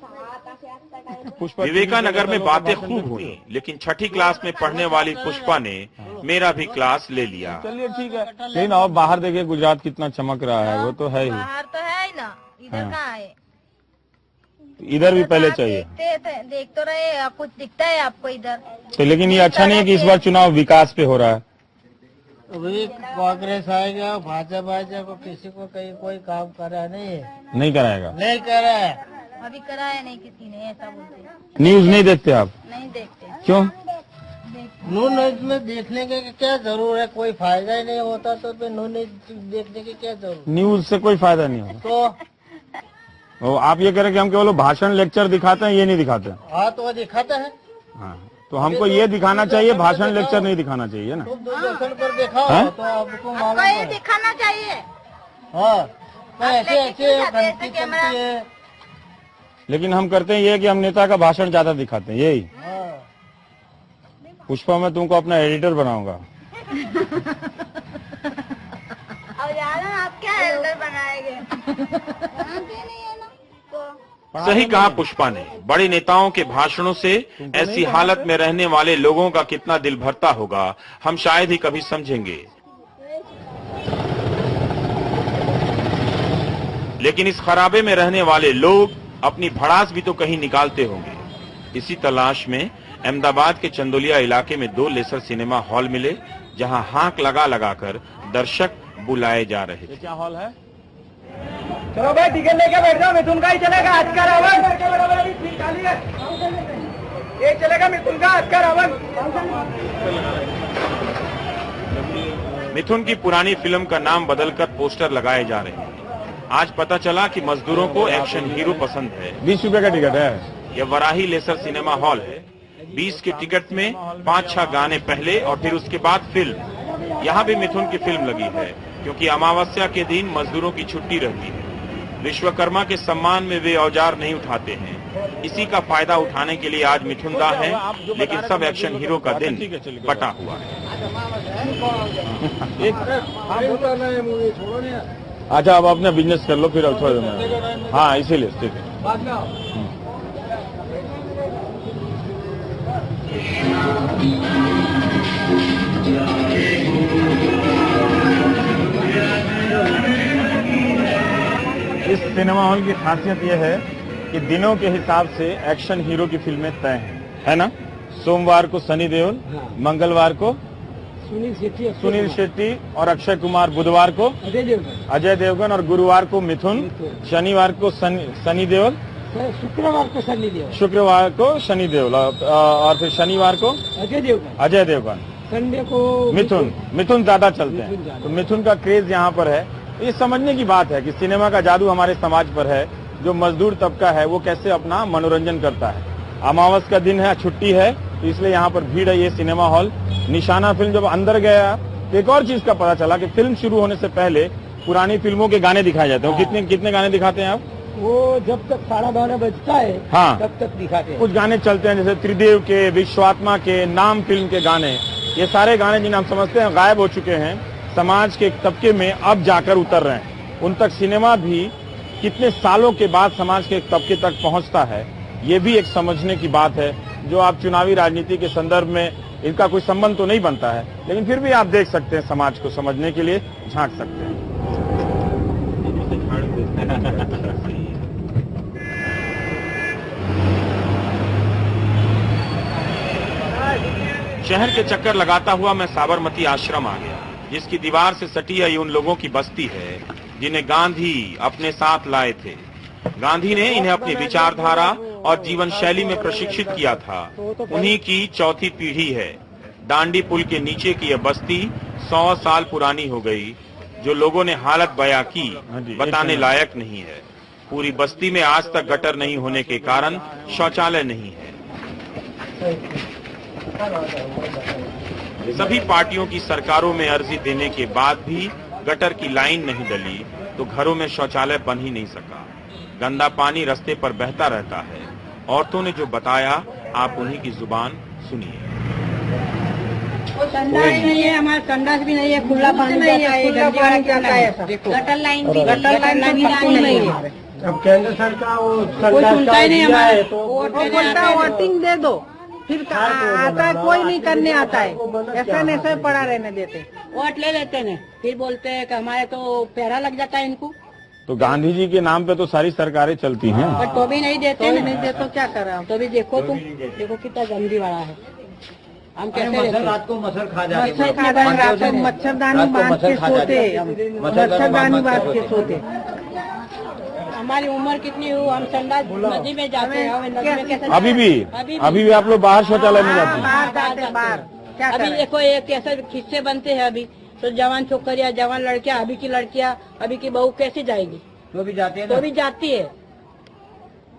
पुष्पा
विवेकानगर में बातें खूब हुई, लेकिन छठी क्लास में पढ़ने वाली पुष्पा ने मेरा भी क्लास ले लिया।
चलिए ठीक है, लेकिन अब बाहर देखिए गुजरात कितना चमक रहा है, वो तो है ही।
बाहर तो है ही ना, इधर
हाँ।
कहाँ है?
इधर भी पहले चाहिए।
देख तो रहे, कुछ दिखता है आपको इधर?
तो लेकिन ये अच्छा नहीं है कि इस बार चुनाव विकास पे हो रहा है।
अभी कांग्रेस आएगा, भाजपा आएगा, किसी को कहीं कोई काम करा नहीं है।
नहीं कराएगा?
नहीं करा है।
अभी कराया नहीं किसी ने, ऐसा बोलते।
न्यूज नहीं देखते आप?
नहीं देखते।
क्यों?
न्यूज में देखने के क्या जरूर है, कोई फायदा ही नहीं होता तो फिर न्यूज देखने की क्या जरूरत?
न्यूज से कोई फायदा नहीं होता। तो आप ये कह रहे कि हम केवल भाषण लेक्चर दिखाते हैं, ये नहीं दिखाते?
हाँ, तो वो दिखाता है।
हाँ, तो हमको ये दिखाना चाहिए, भाषण लेक्चर नहीं दिखाना चाहिए ना?
तुम दूरदर्शन पर दिखाओ
हाँ?
तो आपको मालूम
आपको ये
है।
दिखाना चाहिए।
हाँ, तो ऐसे
लेकिन
ऐसे
ऐसे
घंटी
कैमरा-
चलती है।
लेकिन हम करते हैं ये कि हम नेता का भाषण ज्यादा दिखाते हैं, यही।
हाँ।
पुष्पा, मैं तुमको अपना एडिटर बनाऊंगा।
अब यार आप क्या एल्डर बनाएंगे?
सही कहा पुष्पा ने। बड़े नेताओं के भाषणों से ऐसी हालत में रहने वाले लोगों का कितना दिल भरता होगा, हम शायद ही कभी समझेंगे। लेकिन इस खराबे में रहने वाले लोग अपनी भड़ास भी तो कहीं निकालते होंगे। इसी तलाश में अहमदाबाद के चंदोलिया इलाके में 2 लेसर सिनेमा हॉल मिले, जहां हाक लगा लगाकर दर्शक बुलाए जा रहे थे।
क्या हॉल है?
चलो भाई, टिकट लेके बैठ जाओ, मिथुन का ही चलेगा आज का रावण। एक चलेगा मिथुन का आज का रावण।
मिथुन की पुरानी फिल्म का नाम बदलकर पोस्टर लगाए जा रहे हैं। आज पता चला कि मजदूरों को एक्शन हीरो पसंद है।
20 रुपए का टिकट है।
यह वराही लेसर सिनेमा हॉल है। 20 के टिकट में 5-6 गाने पहले और फिर उसके बाद फिल्म। यहाँ भी मिथुन की फिल्म लगी है, क्योंकि अमावस्या के दिन मजदूरों की छुट्टी रहती है। विश्वकर्मा के सम्मान में वे औजार नहीं उठाते हैं। इसी का फायदा उठाने के लिए आज मिथुन दा है, लेकिन सब एक्शन हीरो का दिन बटा हुआ है।
अच्छा, अब अपना बिजनेस कर लो, फिर अब थोड़ा देर। हाँ, इसीलिए ठीक है। इस सिनेमा हॉल की खासियत यह है कि दिनों के हिसाब से एक्शन हीरो की फिल्में तय हैं, है ना। सोमवार को सनी देओल, मंगलवार को सुनील शेट्टी और अक्षय कुमार, बुधवार को अजय देवगन और गुरुवार को मिथुन, शनिवार को सनी देओल, शुक्रवार को शनि देओल और फिर शनिवार को अजय देवगन,
संडे को
मिथुन ज्यादा चलते हैं। तो मिथुन का क्रेज यहाँ पर है। ये समझने की बात है कि सिनेमा का जादू हमारे समाज पर है। जो मजदूर तबका है वो कैसे अपना मनोरंजन करता है। अमावस का दिन है, छुट्टी है, तो इसलिए यहाँ पर भीड़ है। ये सिनेमा हॉल निशाना फिल्म जब अंदर गया तो एक और चीज का पता चला कि फिल्म शुरू होने से पहले पुरानी फिल्मों के गाने दिखाए जाते हैं। कितने गाने दिखाते हैं आप?
वो जब तक 12:30 बजता है,
हाँ,
तब तक दिखाते हैं।
कुछ गाने चलते हैं, जैसे त्रिदेव के, विश्वात्मा के, नाम फिल्म के गाने। ये सारे गाने जिन्हें हम समझते हैं गायब हो चुके हैं, समाज के एक तबके में अब जाकर उतर रहे हैं। उन तक सिनेमा भी कितने सालों के बाद समाज के एक तबके तक पहुंचता है, ये भी एक समझने की बात है, जो आप चुनावी राजनीति के संदर्भ में इनका कोई संबंध तो नहीं बनता है, लेकिन फिर भी आप देख सकते हैं, समाज को समझने के लिए झांक सकते हैं।
शहर के चक्कर लगाता हुआ मैं साबरमती आश्रम आ गया, जिसकी दीवार से सटी हुई उन लोगों की बस्ती है जिन्हें गांधी अपने साथ लाए थे। गांधी ने इन्हें अपनी विचारधारा और जीवन शैली में प्रशिक्षित किया था। उन्हीं की चौथी पीढ़ी है। डांडी पुल के नीचे की यह बस्ती 100 साल पुरानी हो गई। जो लोगों ने हालत बयां की बताने लायक नहीं है। पूरी बस्ती में आज तक गटर नहीं होने के कारण शौचालय नहीं है। सभी पार्टियों की सरकारों में अर्जी देने के बाद भी गटर की लाइन नहीं डली तो घरों में शौचालय बन ही नहीं सका। गंदा पानी रास्ते पर बहता रहता है। औरतों ने जो बताया आप उन्हीं की जुबान सुनिए।
संडास नहीं है, हमारा संडास भी नहीं है, खुला पानी जाता है,
गटर लाइन भी
नहीं है।
अब केंद्र सरकार
कोई सुनता ही नहीं हमारे, तो वोटिंग दे दो, फिर आता है, कोई नहीं करने आता है, ऐसा पड़ा रहने देते, वोट ले लेते हैं, फिर बोलते हैं कि हमारे तो पहरा लग जाता है इनको।
तो गांधी जी के नाम पे तो सारी सरकारें चलती हैं,
पर तो भी नहीं देते, नहीं देते तो क्या कर रहा हूँ। तो भी देखो तुम, देखो कितना गंदी वाला है। हम कैसे
रात को मच्छर खा जाते,
मच्छरदानी बांध के सोते, मच्छरदानी बांध के सोते। हमारी उम्र कितनी हुई, हम संडास नदी में जाते हैं, नदी में कैसे?
अभी भी आप लोग बाहर शौचालय में जाते हैं?
बाहर। अभी देखो ये कैसे खिस्से बनते हैं। अभी तो जवान छोकरियां, जवान लड़कियां, अभी की लड़कियां, अभी की बहू कैसे जाएगी?
तो भी जाती है,
तो भी जाती है।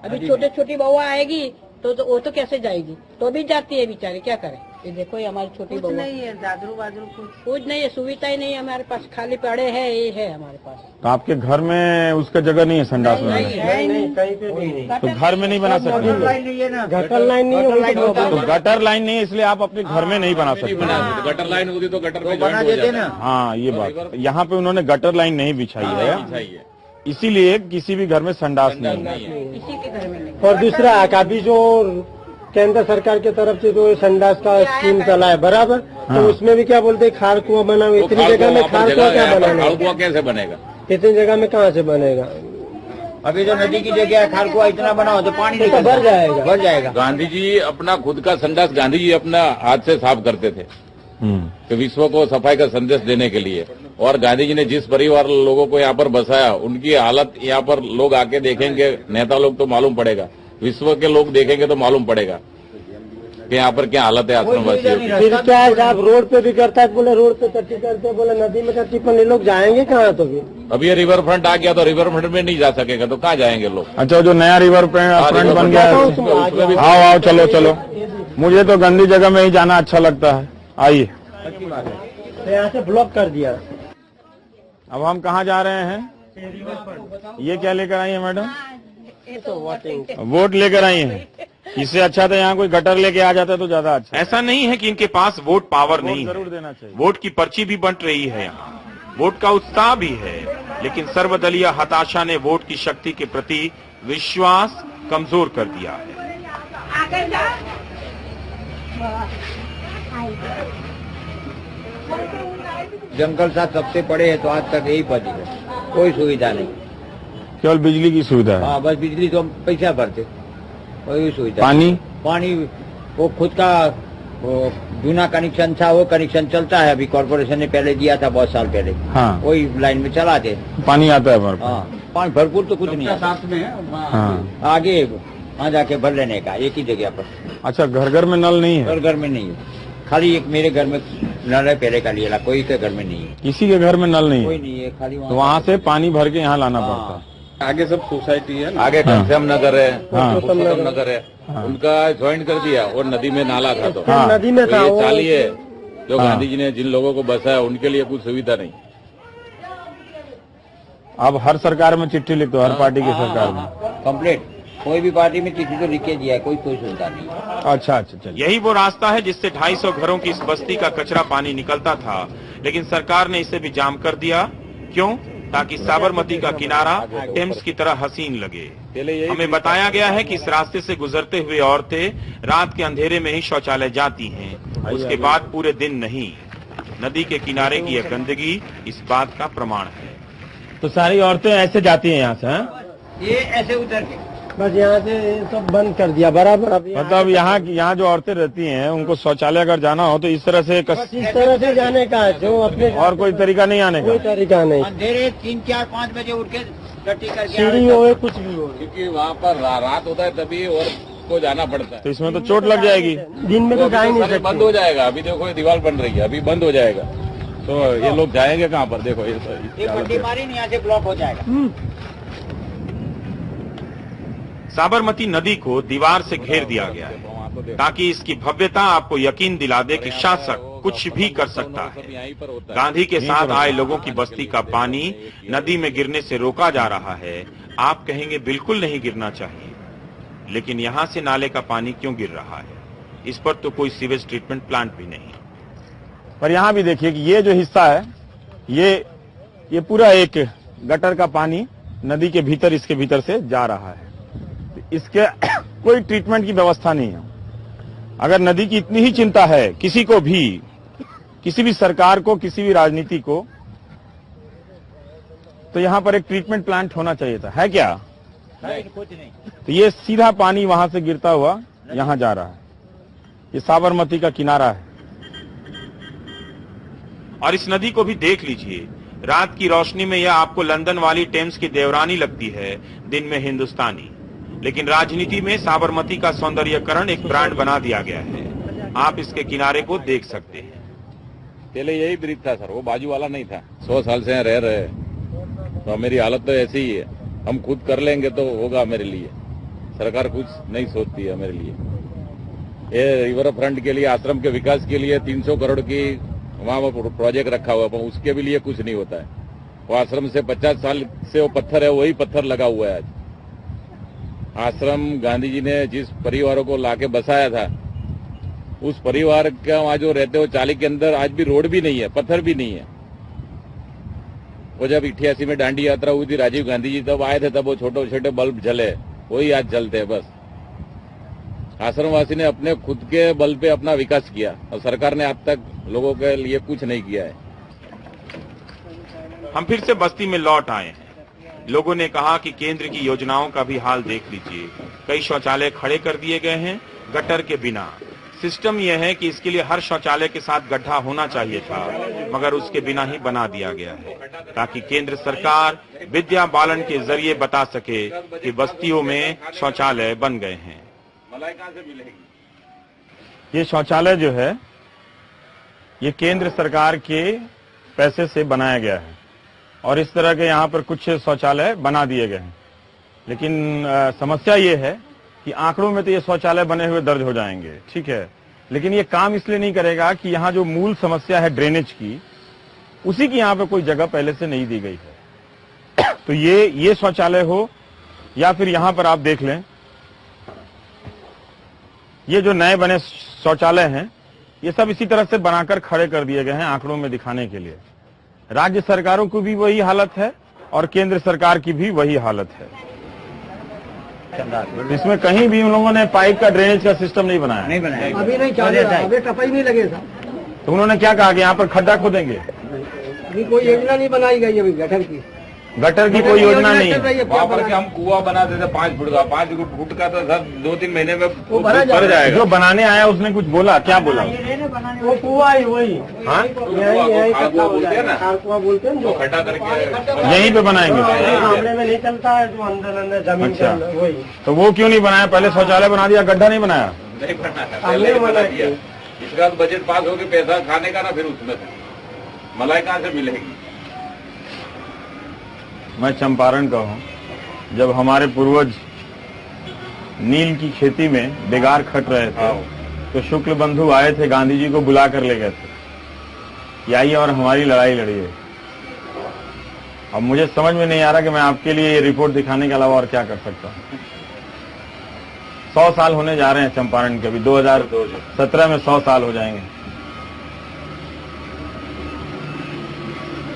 अभी छोटे छोटी बहू आएगी तो वो तो कैसे जाएगी? तो भी जाती है बेचारी, क्या करे? ये देखो ये हमारी छोटी बहू नहीं है, दादरू बादरू कुछ नहीं है, सुविधा ही नहीं है हमारे पास, खाली पड़े है, ये है हमारे पास।
तो आपके घर में उसका जगह नहीं है संडास में?
नहीं, कहीं पे नहीं।
तो घर में नहीं बना सकते?
गटर लाइन नहीं है,
तो गटर लाइन नहीं है, इसलिए आप अपने घर में नहीं बना सकते।
गटर लाइन होती तो गटर में
बना देते ना।
हाँ, ये बात, यहाँ पे उन्होंने गटर लाइन नहीं बिछाई है, इसीलिए किसी भी घर में संडास नहीं है।
किसी के घर में नहीं।
और दूसरा काफी जो केंद्र सरकार की तरफ से जो संडास का स्कीम चला है बराबर, तो उसमें भी क्या बोलते हैं, खार कुआं बना हुआ। इतनी जगह में खार कुआं क्या बनाना?
खार कुआं कैसे बनेगा?
इतनी जगह में कहाँ से बनेगा?
अभी जो नदी की जगह है, खार कुआं इतना बना हो तो पानी
तो भर जाएगा।
गांधी जी अपना खुद का संडास गांधी जी अपना हाथ से साफ करते थे, तो विश्व को सफाई का संदेश देने के लिए। और गांधी जी ने जिस परिवार लोगों को यहाँ पर बसाया, उनकी हालत यहाँ पर लोग आके देखेंगे, नेता लोग तो मालूम पड़ेगा, विश्व के लोग देखेंगे तो मालूम पड़ेगा कि यहाँ पर क्या हालत है आश्रमवासियों की।
फिर क्या है साहब, रोड पे भी करता है, बोले रोड पे टट्टी करते, बोले नदी में टट्टी, पर ये लोग जाएंगे कहाँ? तो भी
अभी ये रिवर फ्रंट आ गया तो रिवर फ्रंट में नहीं जा सकेगा तो कहाँ जाएंगे लोग?
अच्छा, जो नया रिवर फ्रंट बन गया है, आओ चलो, मुझे तो गंदी जगह में ही जाना अच्छा लगता है। आइए।
तो यहाँ से ब्लॉक कर दिया।
अब हम कहाँ जा रहे हैं? ये क्या लेकर आई है मैडम? वोट लेकर आई हैं। इससे अच्छा तो यहाँ कोई गटर लेके आ जाता तो ज्यादा अच्छा।
ऐसा नहीं है कि इनके पास वोट पावर नहीं
जरूर
है,
देना चाहिए।
वोट की पर्ची भी बंट रही है यहाँ, वोट का उत्साह भी है, लेकिन सर्वदलीय हताशा ने वोट की शक्ति के प्रति विश्वास कमजोर कर दिया है।
जंगल साथ सबसे बड़े है तो आज तक यही पड़ी है, कोई सुविधा नहीं।
केवल बिजली की सुविधा है।
हाँ, बस बिजली तो हम पैसा भरते, कोई सुविधा। पानी वो खुद का वो जूना कनेक्शन था, वो कनेक्शन चलता है अभी, कॉर्पोरेशन ने पहले दिया था बहुत साल पहले।
हाँ,
वही लाइन में चलाते।
पानी आता है हमारे पास।
हाँ, पानी भरपूर तो कुछ नहीं है, साथ में है। हाँ, आगे वहाँ जाके भर लेने का, एक ही जगह पर।
अच्छा, घर घर में नल नहीं है?
घर में नहीं है, खाली एक मेरे घर में नल है, पहले का लिया, कोई के घर में नहीं है।
किसी के घर में नल नहीं है?
कोई नहीं है, खाली
तो वहाँ से पानी भर के यहाँ लाना पड़ता है।
आगे सब सोसाइटी है, आगे घनश्याम नगर है, पुरुषोत्तम नगर है, उनका ज्वाइंट कर दिया और नदी में नाला था। तो
नदी में था
ये चाली है जो गांधी जी ने जिन लोगों को बसाया, उनके लिए कुछ सुविधा नहीं।
अब हर सरकार में चिट्ठी लिख दो, हर पार्टी की सरकार में
कंप्लीट, कोई भी पार्टी में चिट्ठी तो लिख के दिया है, कोई सुविधा नहीं।
अच्छा अच्छा, चलिए।
यही वो रास्ता है जिससे 250 घरों की इस बस्ती का कचरा पानी निकलता था, लेकिन सरकार ने इसे भी जाम कर दिया। क्यों? ताकि साबरमती का किनारा टेम्स की तरह हसीन लगे। हमें बताया गया है कि इस रास्ते से गुजरते हुए औरतें रात के अंधेरे में ही शौचालय जाती हैं, उसके बाद पूरे दिन नहीं। नदी के किनारे की यह गंदगी इस बात का प्रमाण है।
तो सारी औरतें ऐसे जाती हैं यहाँ से?
ये ऐसे उतर के
बस यहाँ से सब बंद कर दिया बराबर।
मतलब यहाँ जो औरतें रहती हैं उनको शौचालय अगर जाना हो तो इस तरह से
इस तरह से जाने का है, जो अपने
और कोई तरीका नहीं आने का?
कोई तरीका नहीं।
अंधेरे 3, 4, 5 बजे उठ के गट्टी करके
सीढ़ी हो कुछ भी हो,
क्योंकि वहाँ पर रात होता है तभी और को जाना पड़ता है।
तो इसमें तो चोट लग जाएगी।
दिन में तो जा ही नहीं सकते।
बंद हो जाएगा, अभी देखो ये दीवार बन रही है, अभी बंद हो जाएगा तो ये लोग जाएंगे कहाँ पर? देखो ये
पट्टी मारी नहीं, यहाँ से ब्लॉक हो जाएगा।
साबरमती नदी को दीवार से घेर दिया गया है ताकि इसकी भव्यता आपको यकीन दिला दे कि शासक कुछ भी कर सकता है। गांधी के साथ आए लोगों की बस्ती का पानी नदी में गिरने से रोका जा रहा है। आप कहेंगे बिल्कुल नहीं गिरना चाहिए, लेकिन यहाँ से नाले का पानी क्यों गिर रहा है? इस पर तो कोई सीवेज ट्रीटमेंट प्लांट भी नहीं।
पर यहाँ भी देखिए कि ये जो हिस्सा है, ये पूरा एक गटर का पानी नदी के भीतर, इसके भीतर से जा रहा है। इसके कोई ट्रीटमेंट की व्यवस्था नहीं है। अगर नदी की इतनी ही चिंता है किसी को भी, किसी भी सरकार को, किसी भी राजनीति को, तो यहाँ पर एक ट्रीटमेंट प्लांट होना चाहिए था। है क्या?
कुछ नहीं।
तो ये सीधा पानी वहां से गिरता हुआ यहाँ जा रहा है। ये साबरमती का किनारा है।
और इस नदी को भी देख लीजिए, रात की रोशनी में यह आपको लंदन वाली टेम्स की देवरानी लगती है, दिन में हिंदुस्तानी। लेकिन राजनीति में साबरमती का सौंदर्यकरण एक ब्रांड बना दिया गया है। आप इसके किनारे को देख सकते हैं।
पहले यही ब्रिज था सर, वो बाजू वाला नहीं था। 100 साल से यहाँ रह रहे हैं तो मेरी हालत तो ऐसी ही है। हम खुद कर लेंगे तो होगा मेरे लिए, सरकार कुछ नहीं सोचती है मेरे लिए। ये रिवर फ्रंट के लिए, आश्रम के विकास के लिए 300 करोड़ की वहाँ प्रोजेक्ट रखा हुआ है, उसके भी लिए कुछ नहीं होता है। वो आश्रम से 50 साल से वो पत्थर है, वही पत्थर लगा हुआ है आज। आश्रम गांधी जी ने जिस परिवारों को लाके बसाया था, उस परिवार का वहां जो रहते हो चाली के अंदर आज भी रोड भी नहीं है, पत्थर भी नहीं है। वो जब 88 में दांडी यात्रा हुई थी, राजीव गांधी जी तब आए थे, तब वो छोटे छोटे बल्ब जले, वही आज जलते हैं बस। आश्रमवासी ने अपने खुद के बल पे अपना विकास किया और सरकार ने अब तक लोगों के लिए कुछ नहीं किया है।
हम फिर से बस्ती में लौट आए हैं। लोगों ने कहा कि केंद्र की योजनाओं का भी हाल देख लीजिए। कई शौचालय खड़े कर दिए गए हैं गटर के बिना। सिस्टम यह है कि इसके लिए हर शौचालय के साथ गड्ढा होना चाहिए था, मगर उसके बिना ही बना दिया गया है ताकि केंद्र सरकार विद्या बालन के जरिए बता सके कि बस्तियों में शौचालय बन गए हैं।
ये शौचालय जो है ये केंद्र सरकार के पैसे से बनाया गया है और इस तरह के यहाँ पर कुछ शौचालय बना दिए गए हैं। लेकिन समस्या ये है कि आंकड़ों में तो ये शौचालय बने हुए दर्ज हो जाएंगे, ठीक है, लेकिन ये काम इसलिए नहीं करेगा कि यहाँ जो मूल समस्या है ड्रेनेज की, उसी की यहाँ पे कोई जगह पहले से नहीं दी गई है। तो ये शौचालय हो या फिर यहाँ पर आप देख लें, ये जो नए बने शौचालय हैं ये सब इसी तरह से बनाकर खड़े कर दिए गए हैं आंकड़ों में दिखाने के लिए। राज्य सरकारों की भी वही हालत है और केंद्र सरकार की भी वही हालत है। इसमें कहीं भी उन लोगों ने पाइप का ड्रेनेज का सिस्टम नहीं बनाया।
अभी नहीं चालू है, अभी टपाई नहीं लगे साहब।
तो उन्होंने क्या कहा कि यहाँ पर खड्डा खोदेंगे?
अभी कोई योजना नहीं बनाई गई अभी
गटर की कोई योजना नहीं है।
वहाँ पर हम कुआं बना देते 5 फुट का, 5 फुट का तो सर 2-3 महीने में
भर
जाएगा।
जो बनाने आया उसने कुछ बोला? क्या बोला?
वो कुआ ही वही
हाँ,
बोलते हैं ना,
कुआ बोलते हैं
जो खड्डा करके
यहीं पे बनाएंगे।
मामले में नहीं चलता है, जो अंदर जमीन
अच्छा,
वही।
तो वो क्यों नहीं बनाया? पहले शौचालय बना दिया, गड्ढा नहीं बनाया?
नहीं बनाया, पहले ही बना दिया। इसका बजट पास होकर पैसा खाने का ना, फिर उसमें से मलाई कहाँ से मिलेगी?
मैं चंपारण का हूँ। जब हमारे पूर्वज नील की खेती में बेगार खट रहे थे तो शुक्ल बंधु आए थे, गांधी जी को बुला कर ले गए थे कि आइए और हमारी लड़ाई लड़िए। अब मुझे समझ में नहीं आ रहा कि मैं आपके लिए ये रिपोर्ट दिखाने के अलावा और क्या कर सकता हूँ। 100 साल होने जा रहे हैं चंपारण के, अभी 2017 में 100 साल हो जाएंगे।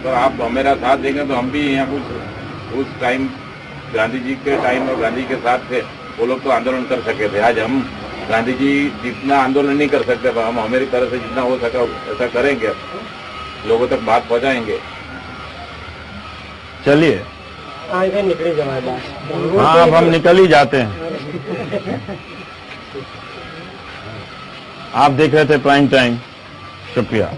तो आप मेरा साथ देंगे तो हम भी यहाँ कुछ उस टाइम गांधी जी के टाइम और गांधी के साथ थे, वो लोग तो आंदोलन कर सके थे। आज हम गांधी जी जितना आंदोलन नहीं कर सकते, हम हमारी तरफ से जितना हो सका ऐसा करेंगे, लोगों तक बात पहुंचाएंगे।
चलिए
निकली जाए बात।
हाँ, अब हम निकल ही जाते हैं। आप देख रहे थे प्राइम टाइम। शुक्रिया।